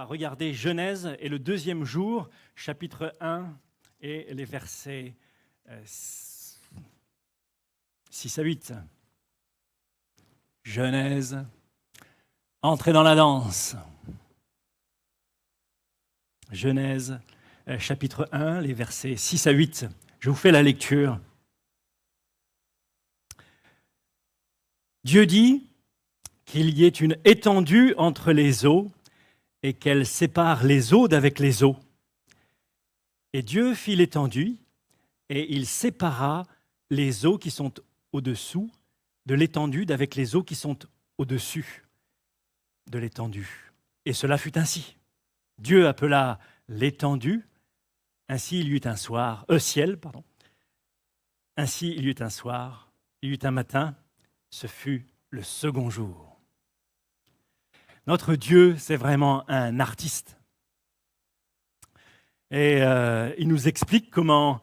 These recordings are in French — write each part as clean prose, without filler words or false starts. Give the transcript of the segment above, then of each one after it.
regarder Genèse et le deuxième jour, chapitre 1 et les versets 6 à 8. Genèse, entrez dans la danse. Genèse, chapitre 1, les versets 6 à 8. Je vous fais la lecture. Dieu dit qu'il y ait une étendue entre les eaux et qu'elle sépare les eaux d'avec les eaux. Et Dieu fit l'étendue et il sépara les eaux qui sont au-dessous de l'étendue d'avec les eaux qui sont au-dessus de l'étendue. Et cela fut ainsi. Dieu appela l'étendue, ainsi il y eut un ciel. Ainsi il y eut un soir, il y eut un matin, ce fut le second jour. Notre Dieu, c'est vraiment un artiste. Et il nous explique comment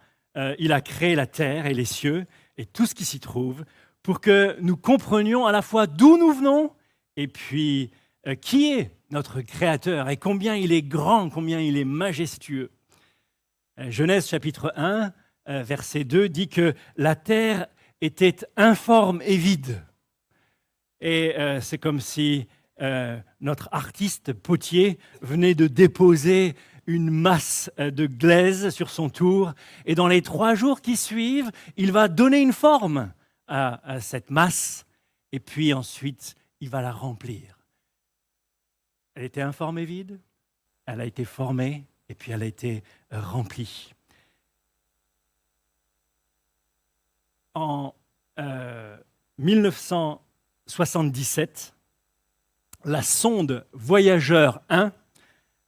il a créé la terre et les cieux et tout ce qui s'y trouve pour que nous comprenions à la fois d'où nous venons et puis qui est notre Créateur et combien il est grand, combien il est majestueux. Genèse chapitre 1, verset 2 dit que la terre était informe et vide. Et c'est comme si notre artiste potier venait de déposer une masse de glaise sur son tour. Et dans les 3 jours qui suivent, il va donner une forme à cette masse. Et puis ensuite, il va la remplir. Elle était informe et vide. Elle a été formée et puis elle a été remplie. En 1977, la sonde Voyageur 1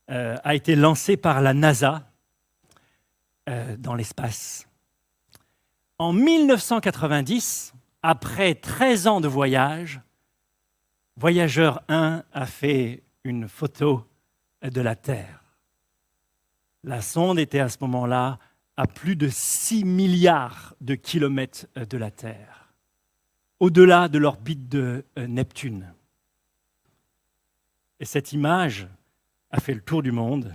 a été lancée par la NASA dans l'espace. En 1990, après 13 ans de voyage, Voyageur 1 a fait une photo de la Terre. La sonde était à ce moment-là à plus de 6 milliards de kilomètres de la Terre, au-delà de l'orbite de Neptune. Et cette image a fait le tour du monde.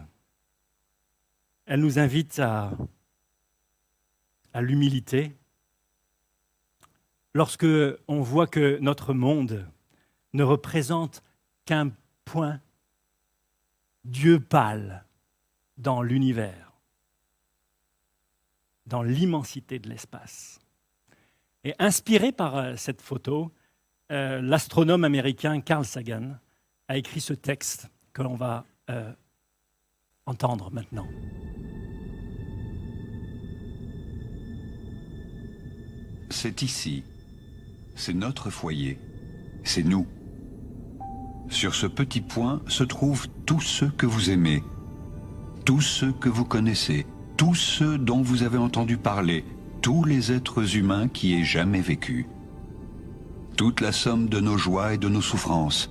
Elle nous invite à l'humilité. Lorsque on voit que notre monde ne représente qu'un point, Dieu pâle dans l'univers, dans l'immensité de l'espace. Et inspiré par cette photo, l'astronome américain Carl Sagan a écrit ce texte que l'on va entendre maintenant. C'est ici, c'est notre foyer, c'est nous. Sur ce petit point se trouvent tous ceux que vous aimez, tous ceux que vous connaissez, tous ceux dont vous avez entendu parler, tous les êtres humains qui aient jamais vécu. Toute la somme de nos joies et de nos souffrances,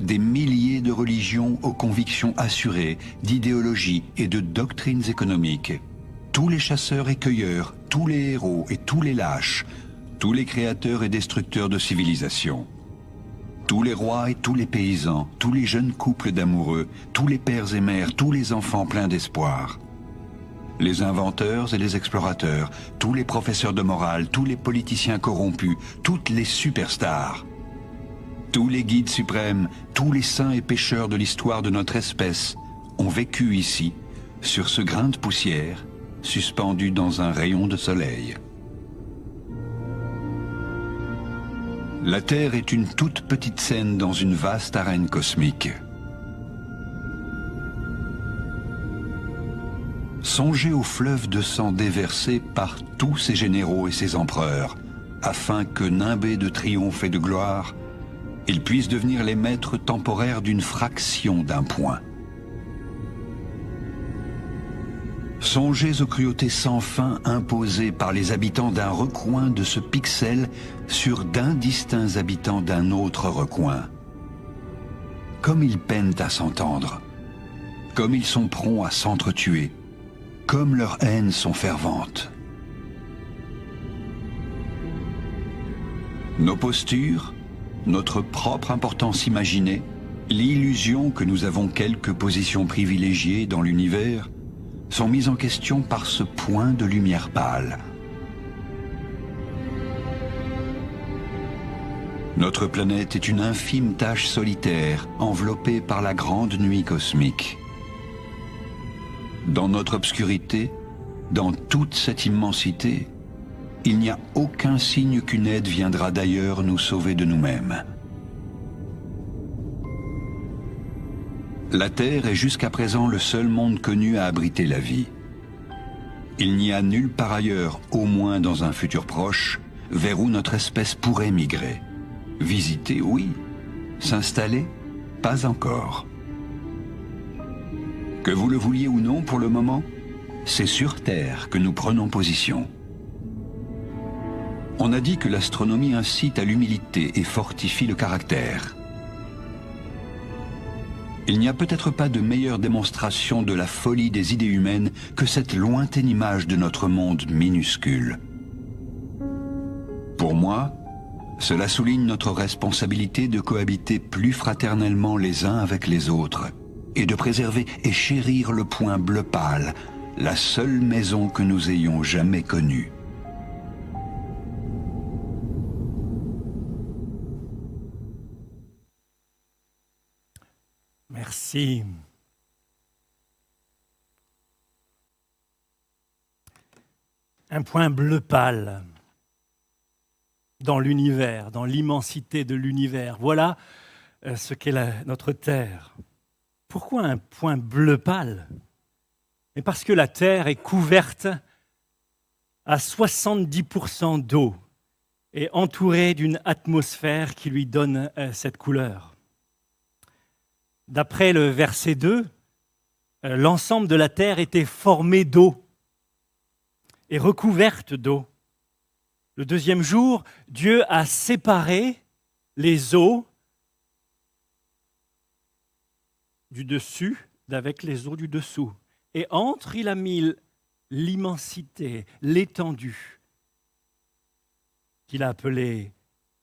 des milliers de religions aux convictions assurées, d'idéologies et de doctrines économiques, tous les chasseurs et cueilleurs, tous les héros et tous les lâches, tous les créateurs et destructeurs de civilisations, tous les rois et tous les paysans, tous les jeunes couples d'amoureux, tous les pères et mères, tous les enfants pleins d'espoir, les inventeurs et les explorateurs, tous les professeurs de morale, tous les politiciens corrompus, toutes les superstars, tous les guides suprêmes, tous les saints et pécheurs de l'histoire de notre espèce ont vécu ici, sur ce grain de poussière, suspendu dans un rayon de soleil. La Terre est une toute petite scène dans une vaste arène cosmique. Songez au fleuve de sang déversé par tous ces généraux et ces empereurs, afin que, nimbés de triomphe et de gloire, ils puissent devenir les maîtres temporaires d'une fraction d'un point. Songez aux cruautés sans fin imposées par les habitants d'un recoin de ce pixel sur d'indistincts habitants d'un autre recoin. Comme ils peinent à s'entendre, comme ils sont prompts à s'entretuer, comme leurs haines sont ferventes. Nos postures, notre propre importance imaginée, L'illusion que nous avons quelques positions privilégiées dans l'univers sont mises en question par ce point de lumière pâle. Notre planète est une infime tache solitaire enveloppée par la grande nuit cosmique. Dans notre obscurité, dans toute cette immensité, il n'y a aucun signe qu'une aide viendra d'ailleurs nous sauver de nous-mêmes. La Terre est jusqu'à présent le seul monde connu à abriter la vie. Il n'y a nulle part ailleurs, au moins dans un futur proche, vers où notre espèce pourrait migrer. Visiter, oui. S'installer, pas encore. Que vous le vouliez ou non pour le moment, c'est sur Terre que nous prenons position. On a dit que l'astronomie incite à l'humilité et fortifie le caractère. Il n'y a peut-être pas de meilleure démonstration de la folie des idées humaines que cette lointaine image de notre monde minuscule. Pour moi, cela souligne notre responsabilité de cohabiter plus fraternellement les uns avec les autres et de préserver et chérir le point bleu pâle, la seule maison que nous ayons jamais connue. Merci. Un point bleu pâle dans l'univers, dans l'immensité de l'univers. Voilà ce qu'est notre Terre. Pourquoi un point bleu pâle? Mais parce que la Terre est couverte à 70% d'eau et entourée d'une atmosphère qui lui donne cette couleur. D'après le verset 2, l'ensemble de la terre était formé d'eau et recouverte d'eau. Le deuxième jour, Dieu a séparé les eaux du dessus d'avec les eaux du dessous. Et entre, il a mis l'immensité, l'étendue, qu'il a appelée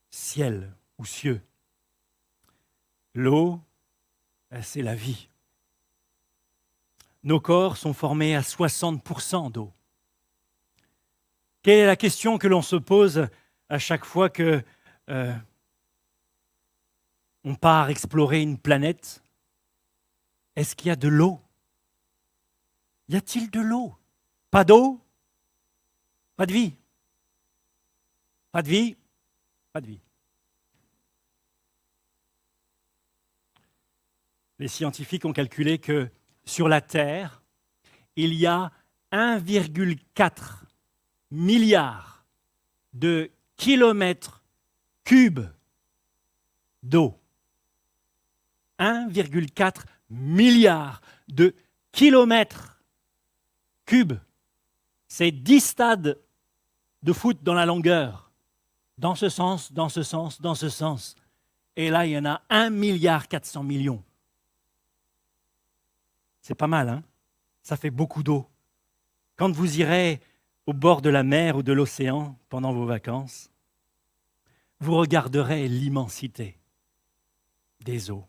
ciel ou cieux. L'eau, c'est la vie. Nos corps sont formés à 60% d'eau. Quelle est la question que l'on se pose à chaque fois que on part explorer une planète? Est-ce qu'il y a de l'eau? Y a-t-il de l'eau? Pas d'eau? Pas de vie. Pas de vie? Pas de vie. Les scientifiques ont calculé que sur la Terre, il y a 1,4 milliard de kilomètres cubes d'eau. 1,4 milliard de kilomètres cubes. C'est 10 stades de foot dans la longueur. Dans ce sens, dans ce sens, dans ce sens. Et là, il y en a 1,4 milliard. C'est pas mal, hein? Ça fait beaucoup d'eau. Quand vous irez au bord de la mer ou de l'océan pendant vos vacances, vous regarderez l'immensité des eaux.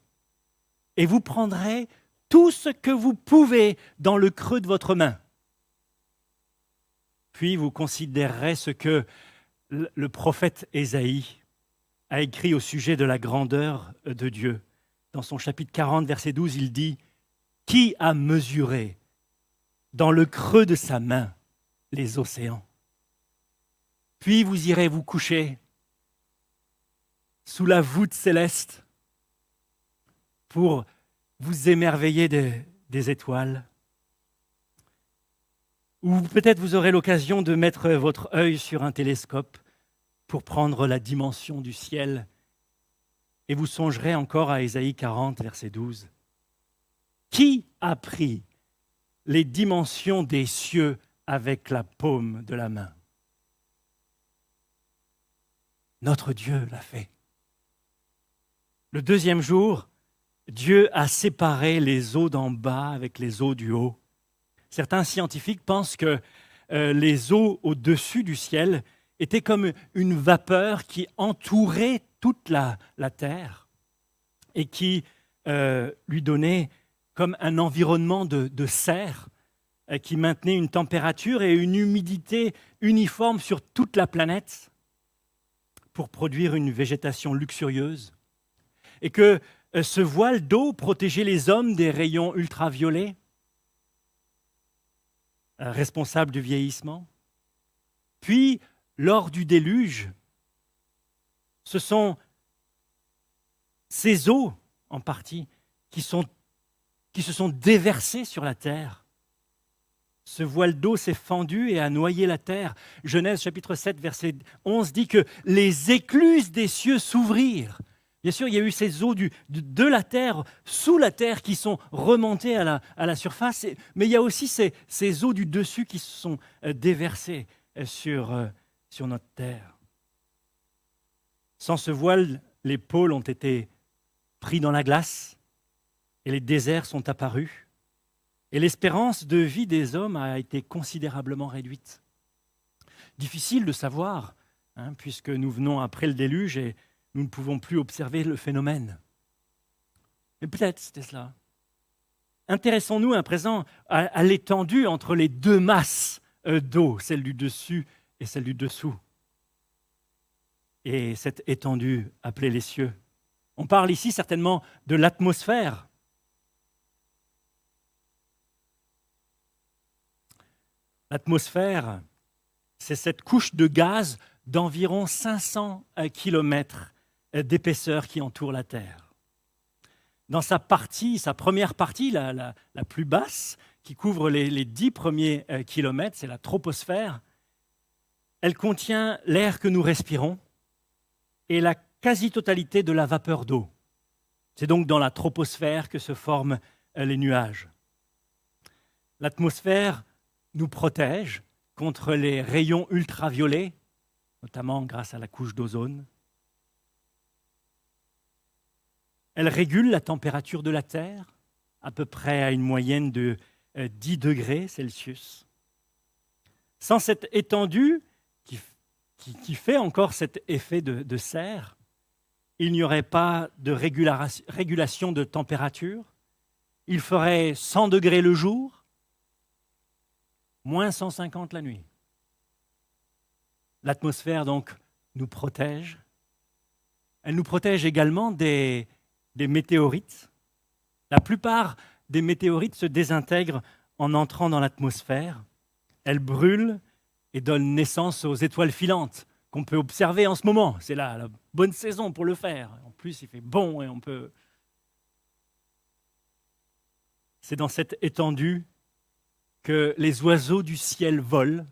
Et vous prendrez tout ce que vous pouvez dans le creux de votre main. Puis vous considérerez ce que le prophète Ésaïe a écrit au sujet de la grandeur de Dieu. Dans son chapitre 40, verset 12, il dit « Qui a mesuré dans le creux de sa main les océans ?» Puis vous irez vous coucher sous la voûte céleste pour vous émerveiller des étoiles. Ou peut-être vous aurez l'occasion de mettre votre œil sur un télescope pour prendre la dimension du ciel. Et vous songerez encore à Ésaïe 40, verset 12. Qui a pris les dimensions des cieux avec la paume de la main? Notre Dieu l'a fait. Le deuxième jour, Dieu a séparé les eaux d'en bas avec les eaux du haut. Certains scientifiques pensent que les eaux au-dessus du ciel étaient comme une vapeur qui entourait toute la terre et qui lui donner comme un environnement de serre qui maintenait une température et une humidité uniforme sur toute la planète pour produire une végétation luxurieuse, et que ce voile d'eau protégeait les hommes des rayons ultraviolets responsables du vieillissement. Puis, lors du déluge, ce sont ces eaux, en partie, qui se sont déversées sur la terre. Ce voile d'eau s'est fendu et a noyé la terre. Genèse chapitre 7, verset 11 dit que les écluses des cieux s'ouvrirent. Bien sûr, il y a eu ces eaux de la terre, sous la terre, qui sont remontées à la surface, mais il y a aussi ces eaux du dessus qui se sont déversées sur notre terre. Sans ce voile, les pôles ont été pris dans la glace et les déserts sont apparus. Et l'espérance de vie des hommes a été considérablement réduite. Difficile de savoir, puisque nous venons après le déluge et nous ne pouvons plus observer le phénomène. Mais peut-être c'était cela. Intéressons-nous à présent à l'étendue entre les deux masses d'eau, celle du dessus et celle du dessous. Et cette étendue appelée les cieux. On parle ici certainement de l'atmosphère. L'atmosphère, c'est cette couche de gaz d'environ 500 km d'épaisseur qui entoure la Terre. Dans sa première partie, la plus basse, qui couvre les 10 premiers kilomètres, c'est la troposphère, elle contient l'air que nous respirons et la quasi-totalité de la vapeur d'eau. C'est donc dans la troposphère que se forment les nuages. L'atmosphère nous protège contre les rayons ultraviolets, notamment grâce à la couche d'ozone. Elle régule la température de la Terre, à peu près à une moyenne de 10 degrés Celsius. Sans cette étendue qui fait encore cet effet de serre, il n'y aurait pas de régulation de température. Il ferait 100 degrés le jour, moins 150 la nuit. L'atmosphère, donc, nous protège. Elle nous protège également des météorites. La plupart des météorites se désintègrent en entrant dans l'atmosphère. Elles brûlent et donnent naissance aux étoiles filantes qu'on peut observer en ce moment. C'est là la bonne saison pour le faire. En plus, il fait bon et on peut... C'est dans cette étendue que les oiseaux du ciel volent.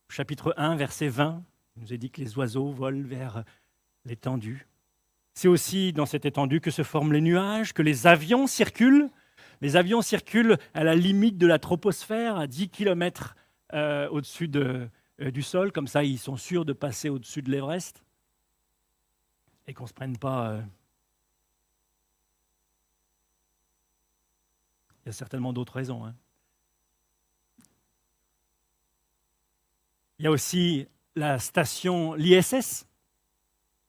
Chapitre 1, verset 20, il nous est dit que les oiseaux volent vers l'étendue. C'est aussi dans cette étendue que se forment les nuages, que les avions circulent. Les avions circulent à la limite de la troposphère, à 10 km au-dessus du sol. Comme ça, ils sont sûrs de passer au-dessus de l'Everest et qu'on ne se prenne pas... Il y a certainement d'autres raisons. Il y a aussi la station, l'ISS,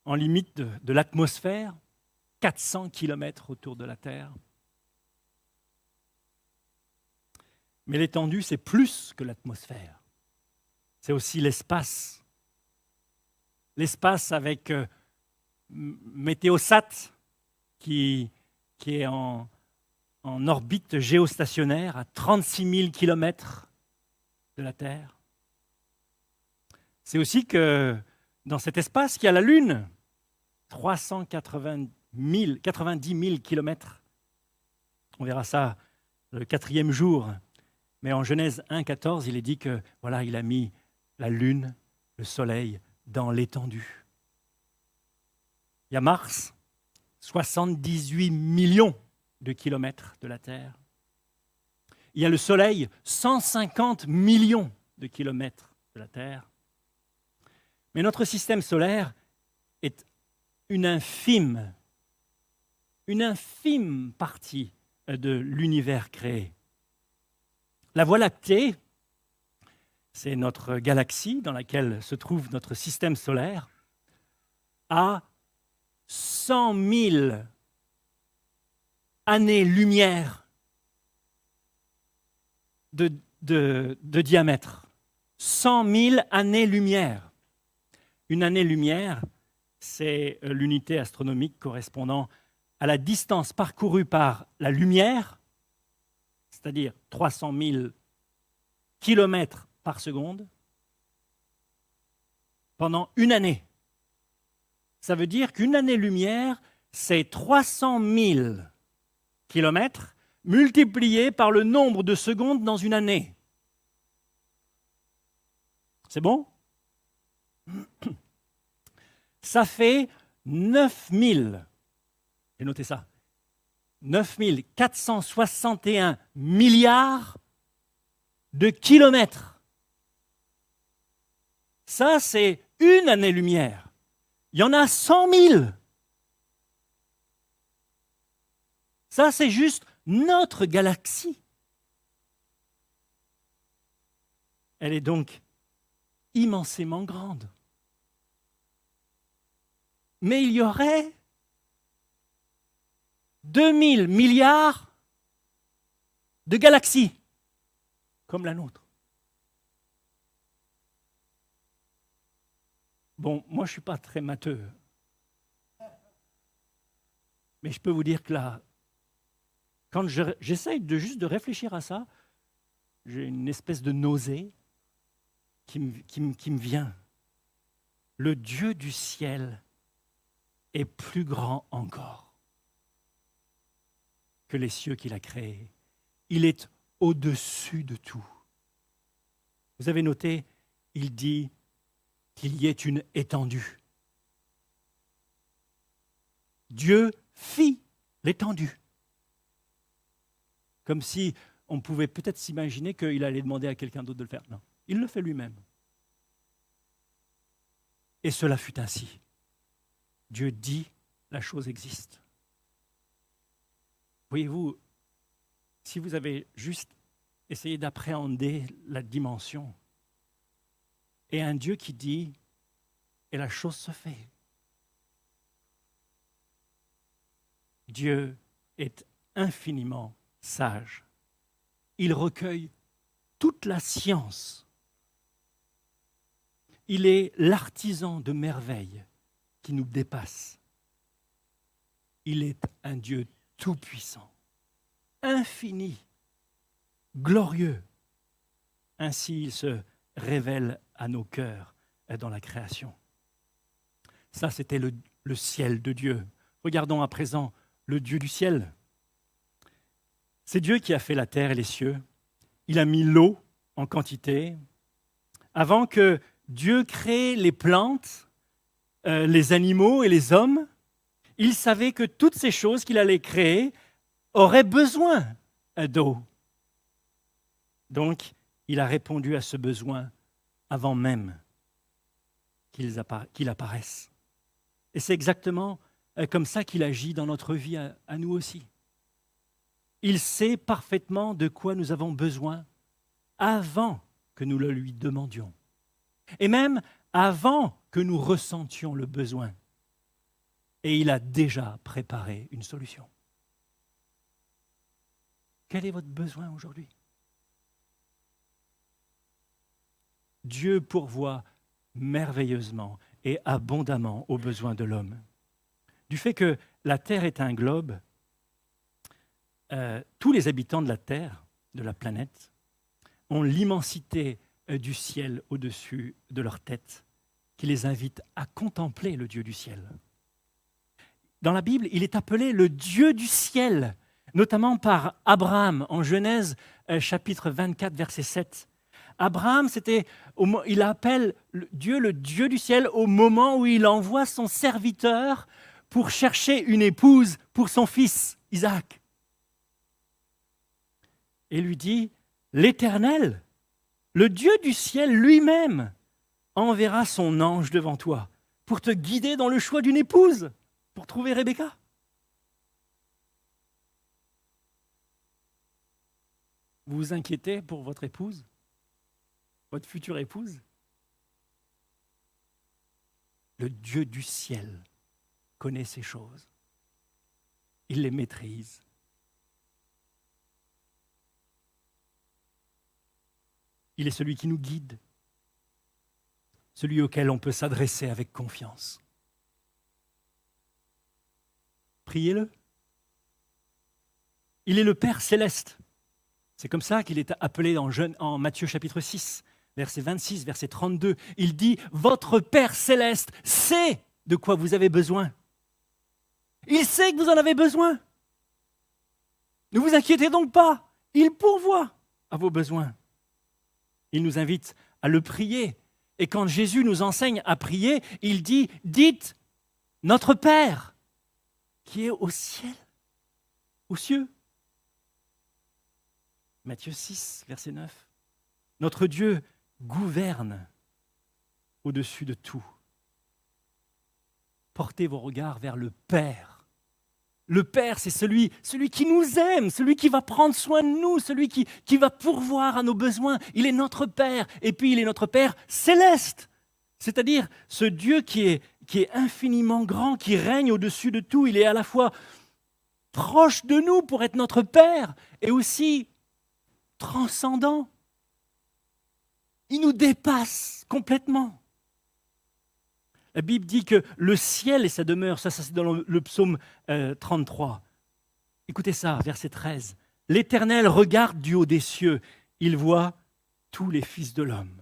en limite de l'atmosphère, 400 km autour de la Terre. Mais l'étendue, c'est plus que l'atmosphère. C'est aussi l'espace. L'espace avec Météosat, qui est en orbite géostationnaire à 36 000 km de la Terre. C'est aussi que dans cet espace, qu'il y a la Lune, 390 000 km. On verra ça le 4e jour. Mais en Genèse 1,14, il est dit que voilà, il a mis la Lune, le Soleil, dans l'étendue. Il y a Mars, 78 millions de kilomètres de la Terre. Il y a le Soleil, 150 millions de kilomètres de la Terre. Mais notre système solaire est une infime partie de l'univers créé. La Voie lactée, c'est notre galaxie dans laquelle se trouve notre système solaire, a 100 000 années-lumière de diamètre. 100 000 années-lumière. Une année-lumière, c'est l'unité astronomique correspondant à la distance parcourue par la lumière, c'est-à-dire 300 000 kilomètres par seconde, pendant une année. Ça veut dire qu'une année-lumière, c'est 300 000 kilomètres multipliés par le nombre de secondes dans une année. C'est bon? Ça fait 9000, j'ai noté ça, 9461 milliards de kilomètres. Ça, c'est une année-lumière. Il y en a 100 000. Ça, c'est juste notre galaxie. Elle est donc immensément grande. Mais il y aurait 2000 milliards de galaxies comme la nôtre. Bon, moi je ne suis pas très matheux, mais je peux vous dire que là, quand j'essaye juste de réfléchir à ça, j'ai une espèce de nausée qui me vient. Le Dieu du ciel est plus grand encore que les cieux qu'il a créés. Il est au-dessus de tout. Vous avez noté, il dit qu'il y ait une étendue. Dieu fit l'étendue. Comme si on pouvait peut-être s'imaginer qu'il allait demander à quelqu'un d'autre de le faire. Non, il le fait lui-même. Et cela fut ainsi. Dieu dit, la chose existe. Voyez-vous, si vous avez juste essayé d'appréhender la dimension, et un Dieu qui dit, et la chose se fait. Dieu est infiniment sage. Il recueille toute la science. Il est l'artisan de merveilles qui nous dépasse. Il est un Dieu tout-puissant, infini, glorieux. Ainsi, il se révèle à nos cœurs dans la création. Ça, c'était le ciel de Dieu. Regardons à présent le Dieu du ciel. C'est Dieu qui a fait la terre et les cieux. Il a mis l'eau en quantité. Avant que Dieu crée les plantes, les animaux et les hommes, il savait que toutes ces choses qu'il allait créer auraient besoin d'eau. Donc, il a répondu à ce besoin avant même qu'il apparaisse. Et c'est exactement comme ça qu'il agit dans notre vie à nous aussi. Il sait parfaitement de quoi nous avons besoin avant que nous le lui demandions. Et même avant que nous ressentions le besoin. Et il a déjà préparé une solution. Quel est votre besoin aujourd'hui? Dieu pourvoit merveilleusement et abondamment aux besoins de l'homme. Du fait que la Terre est un globe, tous les habitants de la Terre, de la planète, ont l'immensité du ciel au-dessus de leur tête, qui les invite à contempler le Dieu du ciel. Dans la Bible, il est appelé le Dieu du ciel, notamment par Abraham, en Genèse chapitre 24, verset 7. Abraham, il appelle Dieu le Dieu du ciel au moment où il envoie son serviteur pour chercher une épouse pour son fils, Isaac. Et lui dit, l'Éternel, le Dieu du ciel lui-même, enverra son ange devant toi pour te guider dans le choix d'une épouse, pour trouver Rebecca. Vous vous inquiétez pour votre épouse, votre future épouse? Le Dieu du ciel connaît ces choses. Il les maîtrise Il est celui qui nous guide, celui auquel on peut s'adresser avec confiance. Priez-le. Il est le Père céleste. C'est comme ça qu'il est appelé en Matthieu chapitre 6, verset 26, verset 32. Il dit « Votre Père céleste sait de quoi vous avez besoin. Il sait que vous en avez besoin. Ne vous inquiétez donc pas. Il pourvoit à vos besoins. » Il nous invite à le prier. Et quand Jésus nous enseigne à prier, il dit « Dites notre Père qui est au ciel, aux cieux. » Matthieu 6, verset 9. Notre Dieu gouverne au-dessus de tout. Portez vos regards vers le Père. Le Père, c'est celui qui nous aime, celui qui va prendre soin de nous, celui qui va pourvoir à nos besoins. Il est notre Père, et puis il est notre Père céleste. C'est-à-dire ce Dieu qui est infiniment grand, qui règne au-dessus de tout. Il est à la fois proche de nous pour être notre Père, et aussi transcendant. Il nous dépasse complètement. La Bible dit que le ciel est sa demeure, ça c'est dans le psaume 33. Écoutez ça, verset 13. L'Éternel regarde du haut des cieux, il voit tous les fils de l'homme.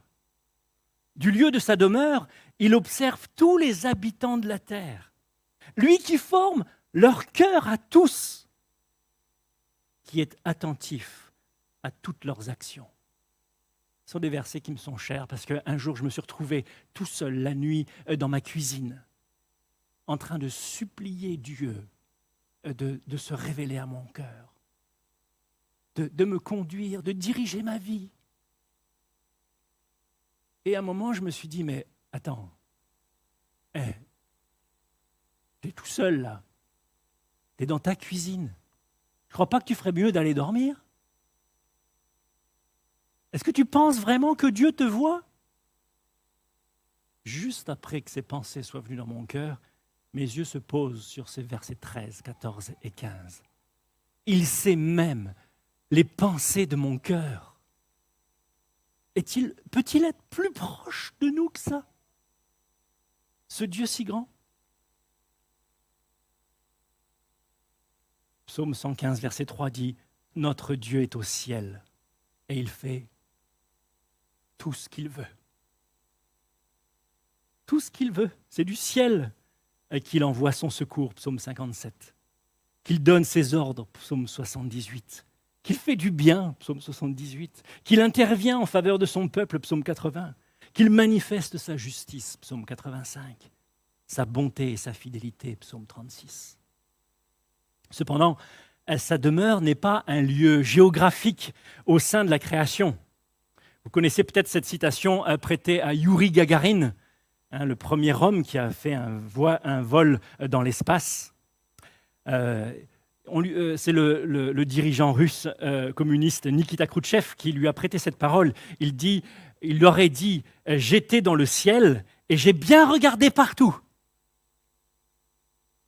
Du lieu de sa demeure, il observe tous les habitants de la terre. Lui qui forme leur cœur à tous, qui est attentif à toutes leurs actions. Ce sont des versets qui me sont chers parce qu'un jour, je me suis retrouvé tout seul la nuit dans ma cuisine, en train de supplier Dieu de se révéler à mon cœur, de me conduire, de diriger ma vie. Et à un moment, je me suis dit, mais attends, t'es tout seul là, t'es dans ta cuisine. Je crois pas que tu ferais mieux d'aller dormir. Est-ce que tu penses vraiment que Dieu te voit? Juste après que ces pensées soient venues dans mon cœur, mes yeux se posent sur ces versets 13, 14 et 15. Il sait même les pensées de mon cœur. Peut-il être plus proche de nous que ça? Ce Dieu si grand? Psaume 115, verset 3 dit « Notre Dieu est au ciel et il fait tout ce qu'il veut. » Tout ce qu'il veut, c'est du ciel qu'il envoie son secours, psaume 57, qu'il donne ses ordres, psaume 78, qu'il fait du bien, psaume 78, qu'il intervient en faveur de son peuple, psaume 80, qu'il manifeste sa justice, psaume 85, sa bonté et sa fidélité, psaume 36. Cependant, sa demeure n'est pas un lieu géographique au sein de la création. Vous connaissez peut-être cette citation prêtée à Youri Gagarin, le premier homme qui a fait un vol dans l'espace. C'est le dirigeant russe communiste Nikita Khrouchtchev qui lui a prêté cette parole. Il leur aurait dit « J'étais dans le ciel et j'ai bien regardé partout.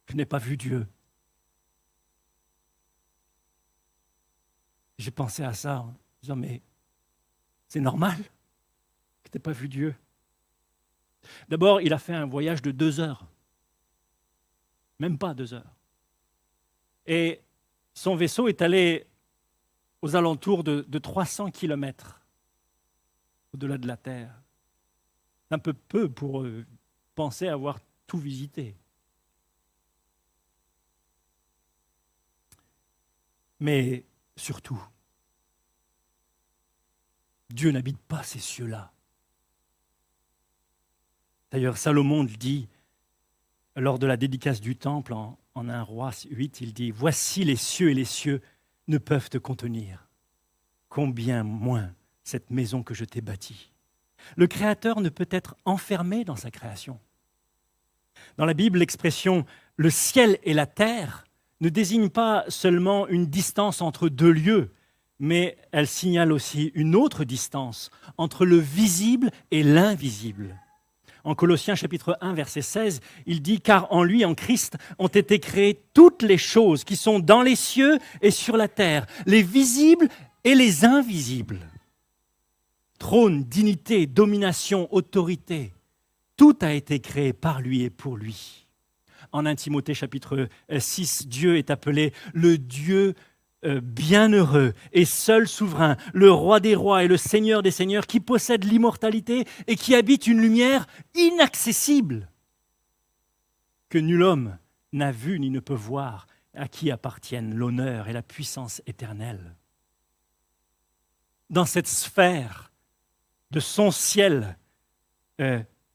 Je n'ai pas vu Dieu. » J'ai pensé à ça en disant « Mais c'est normal que tu n'aies pas vu Dieu. » D'abord, il a fait un voyage de 2 heures. Même pas 2 heures. Et son vaisseau est allé aux alentours de 300 kilomètres au-delà de la Terre. C'est un peu peu pour penser avoir tout visité. Mais surtout, Dieu n'habite pas ces cieux-là. D'ailleurs, Salomon le dit lors de la dédicace du temple en 1 Roi 8, il dit « Voici les cieux et les cieux ne peuvent te contenir. Combien moins cette maison que je t'ai bâtie. » Le Créateur ne peut être enfermé dans sa création. Dans la Bible, l'expression « le ciel et la terre » ne désigne pas seulement une distance entre 2 lieux, mais elle signale aussi une autre distance entre le visible et l'invisible. En Colossiens chapitre 1, verset 16, il dit « Car en lui, en Christ, ont été créées toutes les choses qui sont dans les cieux et sur la terre, les visibles et les invisibles. » Trône, dignité, domination, autorité, tout a été créé par lui et pour lui. En 1 Timothée chapitre 6, Dieu est appelé le Dieu bienheureux et seul souverain, le roi des rois et le seigneur des seigneurs, qui possède l'immortalité et qui habite une lumière inaccessible que nul homme n'a vu ni ne peut voir, à qui appartiennent l'honneur et la puissance éternelle. Dans cette sphère de son ciel,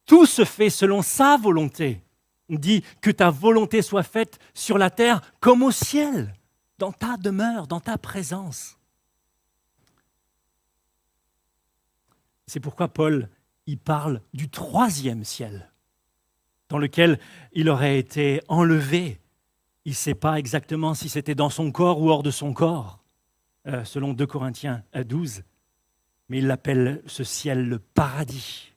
tout se fait selon sa volonté. On dit que ta volonté soit faite sur la terre comme au ciel, dans ta demeure, dans ta présence. C'est pourquoi Paul y parle du 3e ciel, dans lequel il aurait été enlevé. Il ne sait pas exactement si c'était dans son corps ou hors de son corps, selon 2 Corinthiens 12, mais il l'appelle ce ciel le paradis.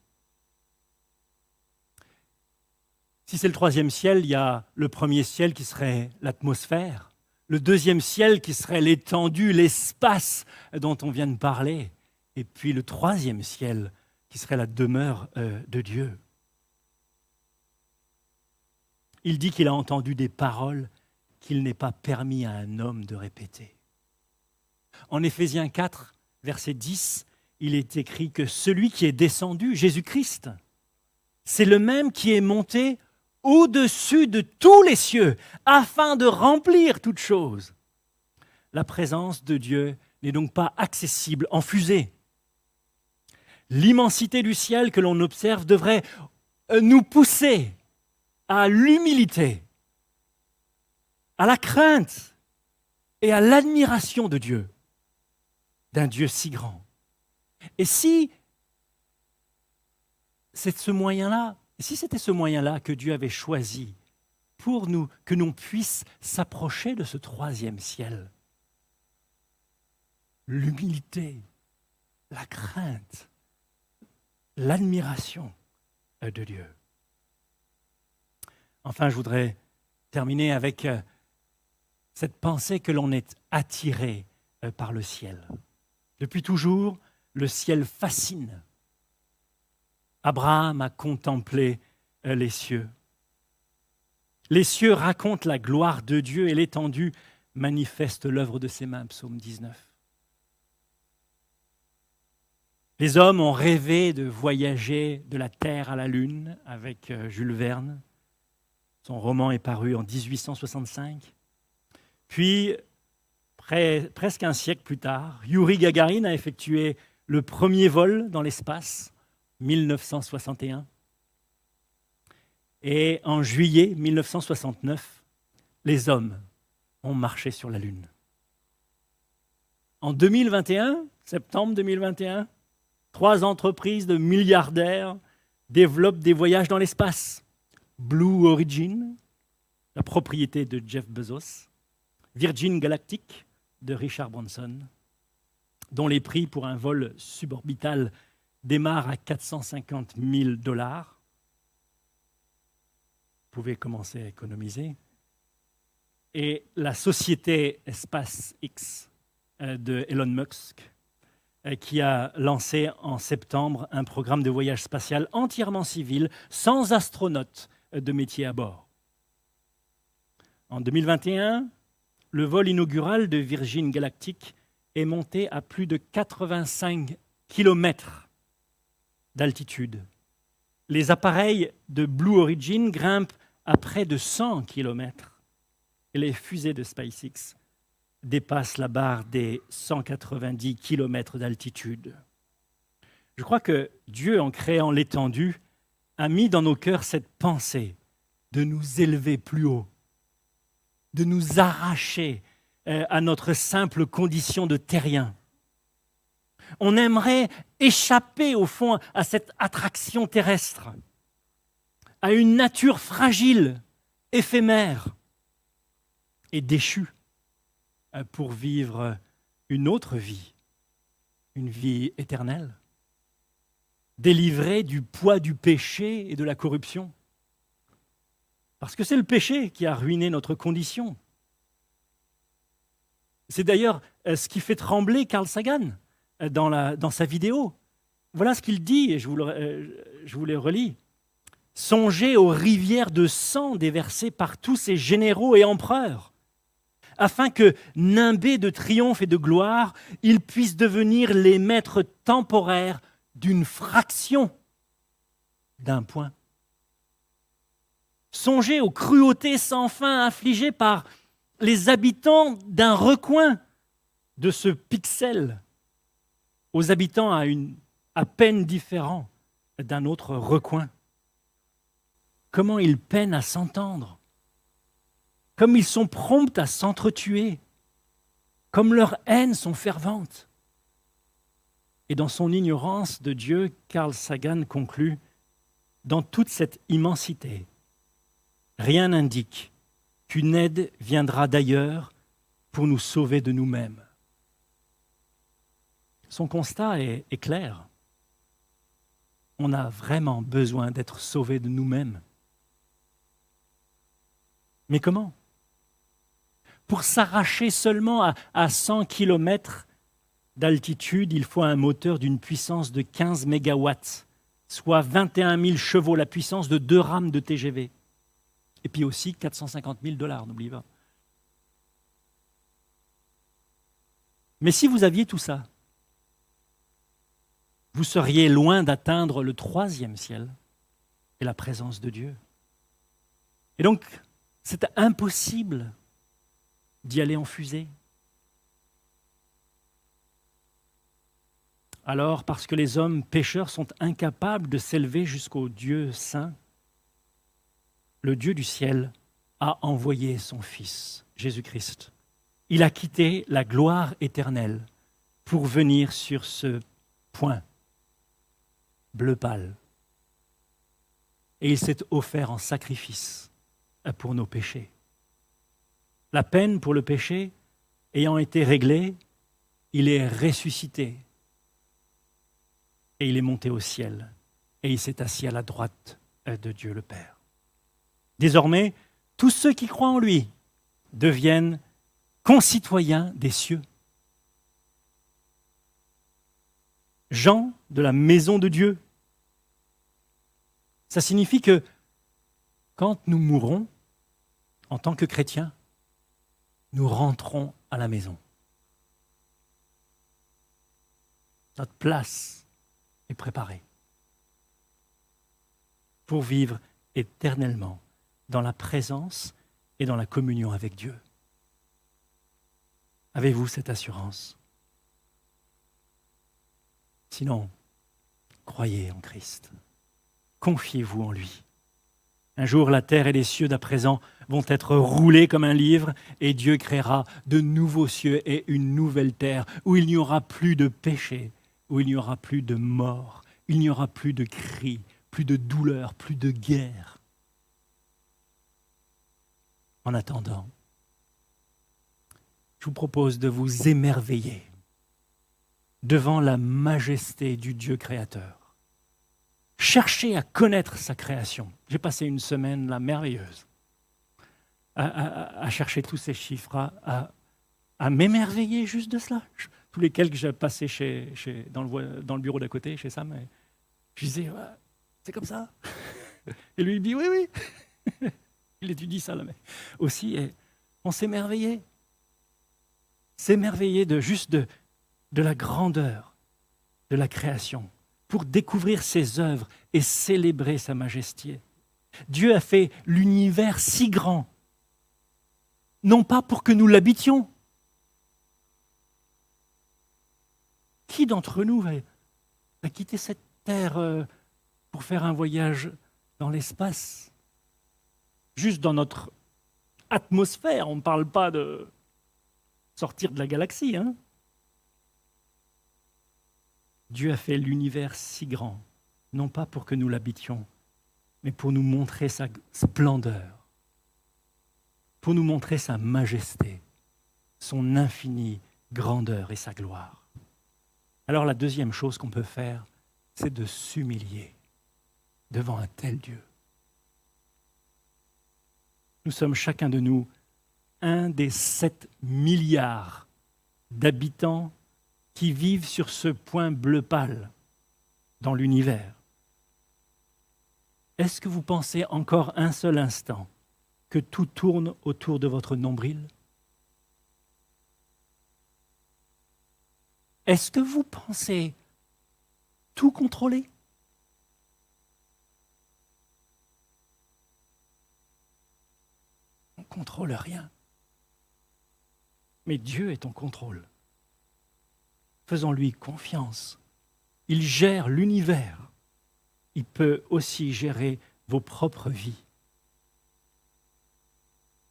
Si c'est le 3e ciel, il y a le 1er ciel qui serait l'atmosphère, le 2e ciel qui serait l'étendue, l'espace dont on vient de parler, et puis le 3e ciel qui serait la demeure de Dieu. Il dit qu'il a entendu des paroles qu'il n'est pas permis à un homme de répéter. En Éphésiens 4, verset 10, il est écrit que celui qui est descendu, Jésus-Christ, c'est le même qui est monté au-dessus de tous les cieux, afin de remplir toutes choses. La présence de Dieu n'est donc pas accessible en fusée. L'immensité du ciel que l'on observe devrait nous pousser à l'humilité, à la crainte et à l'admiration de Dieu, d'un Dieu si grand. Et si c'était ce moyen-là que Dieu avait choisi pour nous, que l'on puisse s'approcher de ce 3e ciel, l'humilité, la crainte, l'admiration de Dieu. Enfin, je voudrais terminer avec cette pensée que l'on est attiré par le ciel. Depuis toujours, le ciel fascine. Abraham a contemplé les cieux. Les cieux racontent la gloire de Dieu et l'étendue manifeste l'œuvre de ses mains, psaume 19. Les hommes ont rêvé de voyager de la Terre à la Lune avec Jules Verne. Son roman est paru en 1865. Puis, presque un siècle plus tard, Youri Gagarin a effectué le premier vol dans l'espace, 1961. Et en juillet 1969, les hommes ont marché sur la Lune. En 2021, septembre 2021, 3 entreprises de milliardaires développent des voyages dans l'espace. Blue Origin, la propriété de Jeff Bezos, Virgin Galactic de Richard Branson, dont les prix pour un vol suborbital démarrent à 450 000 $. Vous pouvez commencer à économiser. Et la société SpaceX de Elon Musk, qui a lancé en septembre un programme de voyage spatial entièrement civil, sans astronautes de métier à bord. En 2021, le vol inaugural de Virgin Galactic est monté à plus de 85 km d'altitude. Les appareils de Blue Origin grimpent à près de 100 km et les fusées de SpaceX dépassent la barre des 190 km d'altitude. Je crois que Dieu, en créant l'étendue, a mis dans nos cœurs cette pensée de nous élever plus haut, de nous arracher à notre simple condition de terrien. On aimerait échapper au fond à cette attraction terrestre, à une nature fragile, éphémère et déchue, pour vivre une autre vie, une vie éternelle, délivrée du poids du péché et de la corruption. Parce que c'est le péché qui a ruiné notre condition. C'est d'ailleurs ce qui fait trembler Carl Sagan dans sa vidéo. voilà ce qu'il dit, et je vous le relis. Songez aux rivières de sang déversées par tous ces généraux et empereurs, afin que, nimbés de triomphe et de gloire, ils puissent devenir les maîtres temporaires d'une fraction d'un point. Songez aux cruautés sans fin infligées par les habitants d'un recoin de ce pixel, aux habitants à peine différents d'un autre recoin. Comment ils peinent à s'entendre, comme ils sont prompts à s'entretuer, comme leurs haines sont ferventes. Et dans son ignorance de Dieu, Carl Sagan conclut, dans toute cette immensité, rien n'indique qu'une aide viendra d'ailleurs pour nous sauver de nous-mêmes. Son constat est clair. On a vraiment besoin d'être sauvés de nous-mêmes. Mais comment? Pour s'arracher seulement à 100 km d'altitude, il faut un moteur d'une puissance de 15 mégawatts, soit 21 000 chevaux, la puissance de 2 rames de TGV. Et puis aussi 450 000 $, n'oubliez pas. Mais si vous aviez tout ça, vous seriez loin d'atteindre le 3e ciel et la présence de Dieu. Et donc, c'est impossible d'y aller en fusée. Alors, parce que les hommes pécheurs sont incapables de s'élever jusqu'au Dieu saint, le Dieu du ciel a envoyé son Fils, Jésus-Christ. Il a quitté la gloire éternelle pour venir sur ce point bleu pâle. Et il s'est offert en sacrifice pour nos péchés. La peine pour le péché ayant été réglée, il est ressuscité et il est monté au ciel et il s'est assis à la droite de Dieu le Père. Désormais, tous ceux qui croient en lui deviennent concitoyens des cieux. Gens de la maison de Dieu. Ça signifie que quand nous mourrons, en tant que chrétiens, nous rentrons à la maison. Notre place est préparée pour vivre éternellement dans la présence et dans la communion avec Dieu. Avez-vous cette assurance? Sinon, croyez en Christ. Confiez-vous en lui. Un jour, la terre et les cieux d'à présent vont être roulés comme un livre et Dieu créera de nouveaux cieux et une nouvelle terre où il n'y aura plus de péché, où il n'y aura plus de mort, il n'y aura plus de cris, plus de douleur, plus de guerre. En attendant, je vous propose de vous émerveiller devant la majesté du Dieu créateur. Cherchez à connaître sa création. J'ai passé une semaine là merveilleuse à chercher tous ces chiffres, à m'émerveiller juste de cela. Tous lesquels que j'ai passé dans le bureau d'à côté, chez Sam, et je disais, ouais, c'est comme ça. Et lui, il dit, oui, oui. Il étudie ça, là, mais aussi, et on s'émerveillait. S'émerveiller de la grandeur de la création, pour découvrir ses œuvres et célébrer sa majesté. Dieu a fait l'univers si grand, non pas pour que nous l'habitions. Qui d'entre nous va quitter cette terre pour faire un voyage dans l'espace? Juste dans notre atmosphère, on ne parle pas de sortir de la galaxie, hein? Dieu a fait l'univers si grand, non pas pour que nous l'habitions, mais pour nous montrer sa splendeur, pour nous montrer sa majesté, son infinie grandeur et sa gloire. Alors la deuxième chose qu'on peut faire, c'est de s'humilier devant un tel Dieu. Nous sommes chacun de nous un des 7 milliards d'habitants qui vivent sur ce point bleu pâle. dans l'univers. Est-ce que vous pensez encore un seul instant que tout tourne autour de votre nombril? Est-ce que vous pensez tout contrôler? On ne contrôle rien. Mais Dieu est en contrôle. Faisons-lui confiance. Il gère l'univers. Il peut aussi gérer vos propres vies.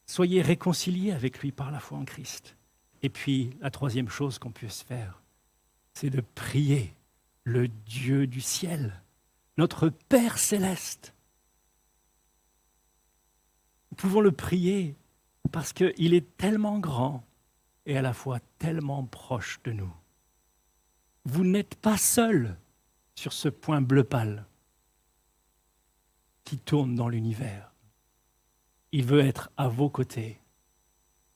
Soyez réconciliés avec lui par la foi en Christ. Et puis, la troisième chose qu'on puisse faire, c'est de prier le Dieu du ciel, notre Père céleste. Nous pouvons le prier parce qu'il est tellement grand et à la fois tellement proche de nous. Vous n'êtes pas seul sur ce point bleu pâle qui tourne dans l'univers. Il veut être à vos côtés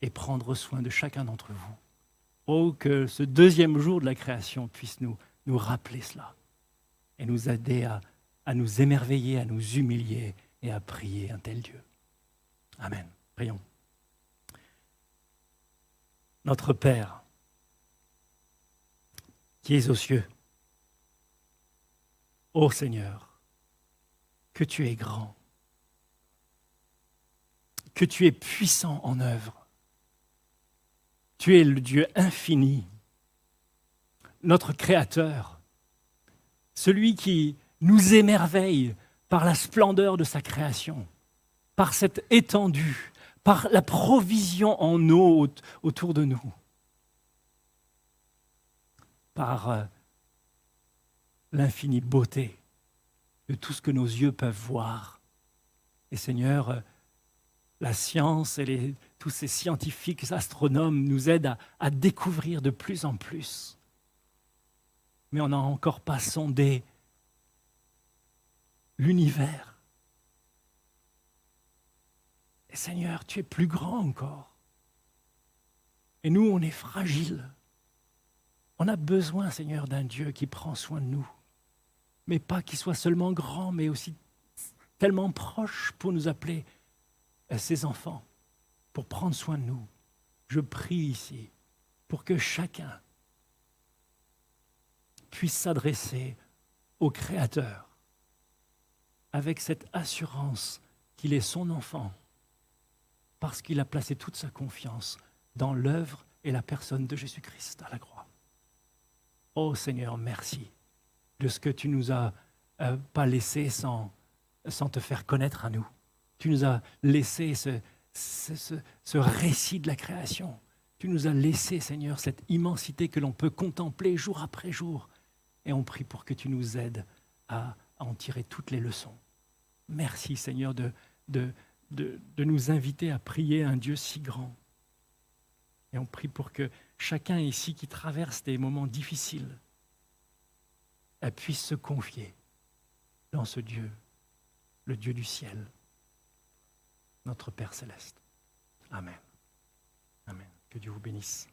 et prendre soin de chacun d'entre vous. Oh, que ce deuxième jour de la création puisse nous rappeler cela et nous aider à nous émerveiller, à nous humilier et à prier un tel Dieu. Amen. Prions. Notre Père, qui es aux cieux, ô Seigneur, que tu es grand, que tu es puissant en œuvre. Tu es le Dieu infini, notre Créateur, celui qui nous émerveille par la splendeur de sa création, par cette étendue, par la provision en eau autour de nous, par l'infinie beauté de tout ce que nos yeux peuvent voir. Et Seigneur, la science et tous ces scientifiques astronomes nous aident à découvrir de plus en plus. Mais on n'a encore pas sondé l'univers. Et Seigneur, tu es plus grand encore. Et nous, on est fragiles. On a besoin, Seigneur, d'un Dieu qui prend soin de nous. Mais pas qu'il soit seulement grand, mais aussi tellement proche pour nous appeler ses enfants, pour prendre soin de nous. Je prie ici pour que chacun puisse s'adresser au Créateur avec cette assurance qu'il est son enfant parce qu'il a placé toute sa confiance dans l'œuvre et la personne de Jésus-Christ à la croix. Oh Seigneur, merci de ce que tu nous as pas laissé sans te faire connaître à nous. Tu nous as laissé ce récit de la création. Tu nous as laissé, Seigneur, cette immensité que l'on peut contempler jour après jour. Et on prie pour que tu nous aides à en tirer toutes les leçons. Merci, Seigneur, de nous inviter à prier un Dieu si grand. Et on prie pour que chacun ici qui traverse des moments difficiles puisse se confier dans ce Dieu, le Dieu du ciel, notre Père céleste. Amen. Amen. Que Dieu vous bénisse.